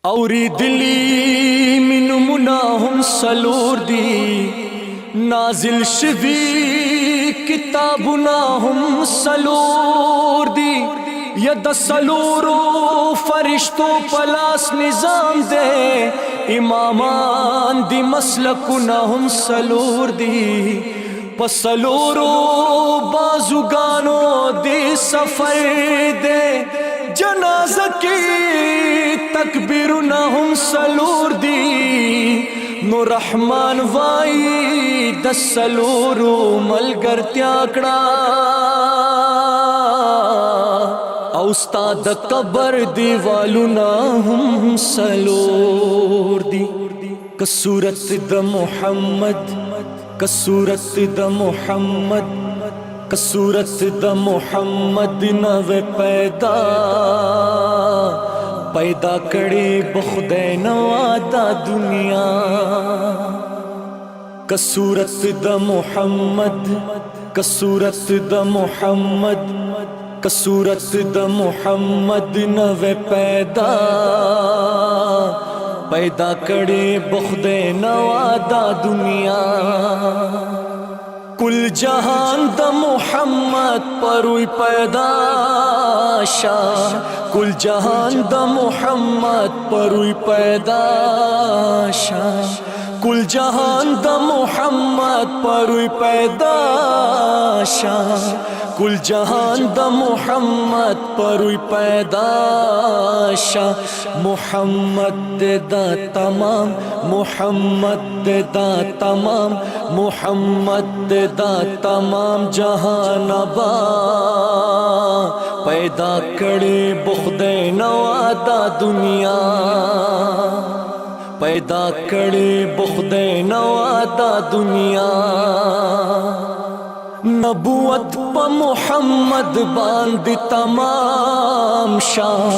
औरी दिली मिन मुनाहुम सलूर दी नाजिल शवी किताबुनाहुम सलूर दी यद सलूरो फरिश्तों पलास निजाम दे इमामान दी मसलकुनाहुम सलूर दी पसलूरो बाजुगानो दी सफर दे जनाजा की तकबीरुनाहुम सलूर दी नो रहमान वाई दसलूरो मलगर त्याकड़ा औस्ताद कबर दीवालुनाहुम सलूर दी कसूरत द मुहम्मद कसूरत द मुहम्मद कसूरत द मुहम्मद नवे पैदा पैदा करे बखुदे नवादा दुनिया कसूरत द मुहम्मद कसूरत द मुहम्मद कसूरत द मुहम्मद नवे पैदा पैदा करे बखुदे नवादा दुनिया कुल जहान द मुहम्मद परुई पैदाशा कुल जहान द मुहम्मद परुई पैदाशा कुल जहान द मुहम्मद परुई पैदाशा कुल जहान द मुहम्मद परुई पैदाशा मुहम्मद दा तमाम मुहम्मद दा तमाम मुहम्मद दा तमाम जहानबा पैदा करे बखुदे नवादा दुनिया पैदा करे बखुदे नवादा दुनिया नबुवत प मुहम्मद बांद तमाम शाह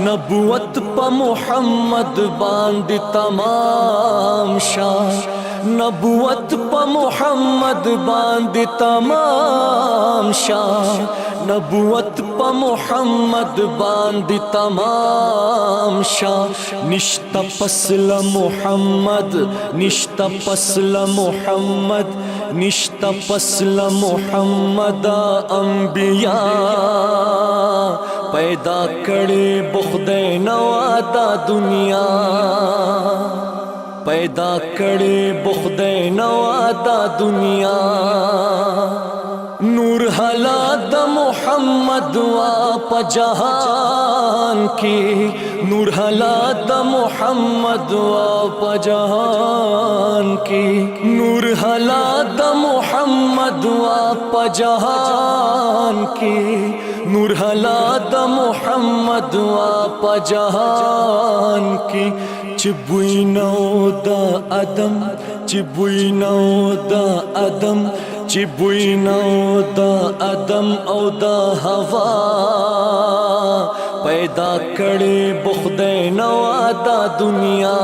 नबुवत प मुहम्मद बांद तमाम शाह नबुवत प मुहम्मद बांद तमाम शाह नबुवत प मुहम्मद बांद तमाम शाह निश्ता पसल मुहम्मद निश्ता पसल मुहम्मद निश्ता पसल मुहम्मद अंबिया पैदा करे बखुदे नवादा दुनिया पैदा करे बखुदे नवादा दुनिया नूर हला द मुहम्मद वाप जहान की नूर हला द मुहम्मद वाप जहान की नूर हला द मुहम्मद वाप जहान की नूर हला द मुहम्मद वाप जहान की चिबुई नौ द अदम चिबुई नौ द अदम चिबुई नौ द अदम औ द हवा पैदा करे बखुदे नवादा दुनिया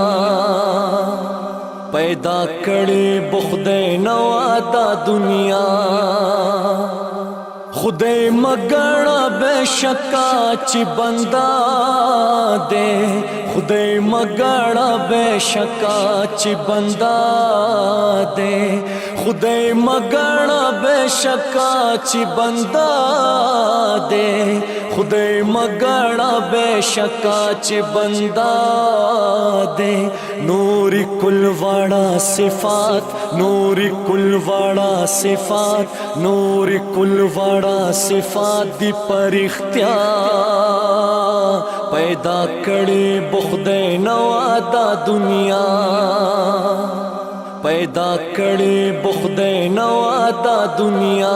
पैदा करे बखुदे नवादा दुनिया खुदे मगड़ा बेशका ची बंदा दे खुदे मगड़ा बेशका ची बंदा दे खुदे मगड़ा बेशका ची बंदा दे खुदे मगड़ा बेशका ची बंदा दे नूरी कुलवाड़ा सिफात नूरी कुलवाड़ा सिफात नूरी कुलवाड़ा सिफात दी परिख्तिया पैदा करे बखुदे नवादा दुनिया पैदा करे बखुदे नवादा दुनिया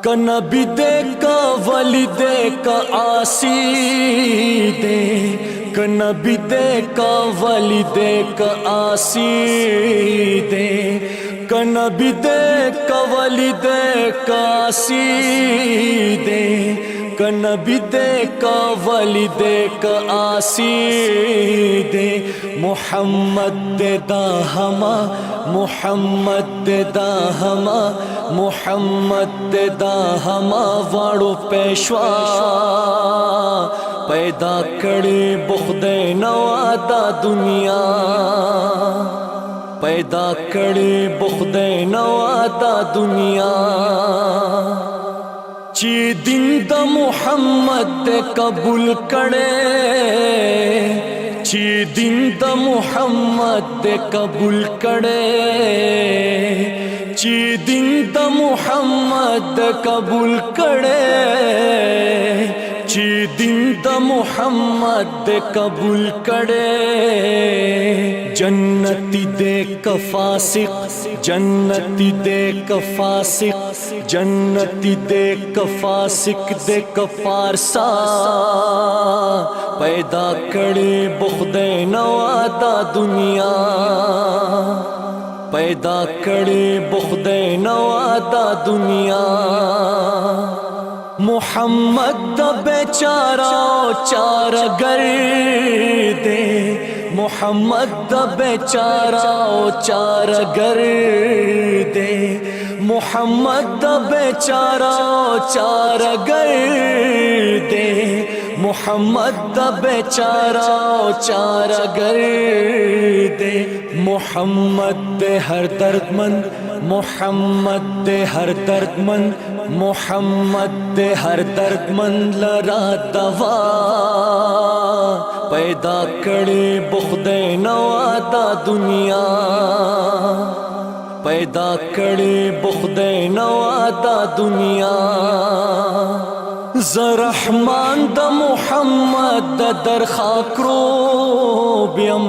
का नबी दे का वली दे का आसी दे का नबी दे का वली दे का आसी दे का नबी दे का वली दे का आसी दे का नबी दे का वली दे का आसी दे मुहम्मद दा हमा मुहम्मद दा हमा मुहम्मद दा हमा वाड़ो पेशवा पैदा करे बुख्दे नवादा दुनिया, पैदा करे बुख्दे नवादा दुनिया। ची दिन द मुहम्मद दे कबूल करे, ची दिन द मुहम्मद दे कबूल करे, ची दिन द मुहम्मद दे कबूल करे, ची दिन द मुहम्मद दे कबूल करे। जन्नती दे कफासिक, जन्नती दे कफासिक, जन्नती दे कफासिक दे कफारसा, पैदा करे बुख्दे नवादा दुनिया, पैदा करे बुख्दे नवादा दुनिया। मुहम्मद दा बेचारा चार गर्दे, मुहम्मद दा बेचारा चार गर्दे, मुहम्मद दा बेचारा चार गर्दे, मुहम्मद दा बेचारा चार गर्दे। मुहम्मद दे हर दर्दमंद, मुहम्मद दे हर दर्दमंद, मुहम्मद दे हर दर्दमंद लरा दवा, पैदा करे बुख्दे नवादा दुनिया, पैदा करे बुख्दे नवादा दुनिया। ज़रहमान द मुहम्मद द दर खाकरोबियम,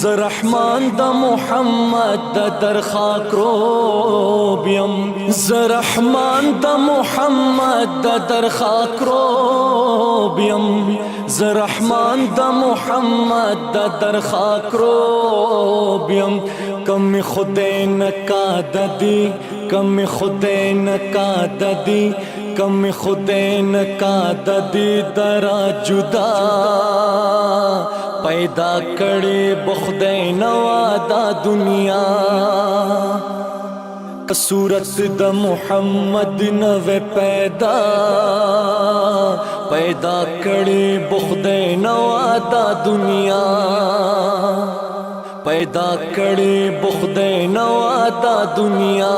ज़रहमान द मुहम्मद द दर खाकरोबियम, ज़रहमान द मुहम्मद द दर खाकरोबियम, ज़रहमान द मुहम्मद द दर खाकरोबियम। कम खुदे न का ददी, कम खुदे न का ददी, कम खुदे न का ददी दरा जुदा, पैदा करे बुख्दे नवादा दुनिया। सूरत द मुहम्मद नवे पैदा, पैदा करे बुख्दे नवादा दुनिया, पैदा करे बुख्दे नवादा दुनिया।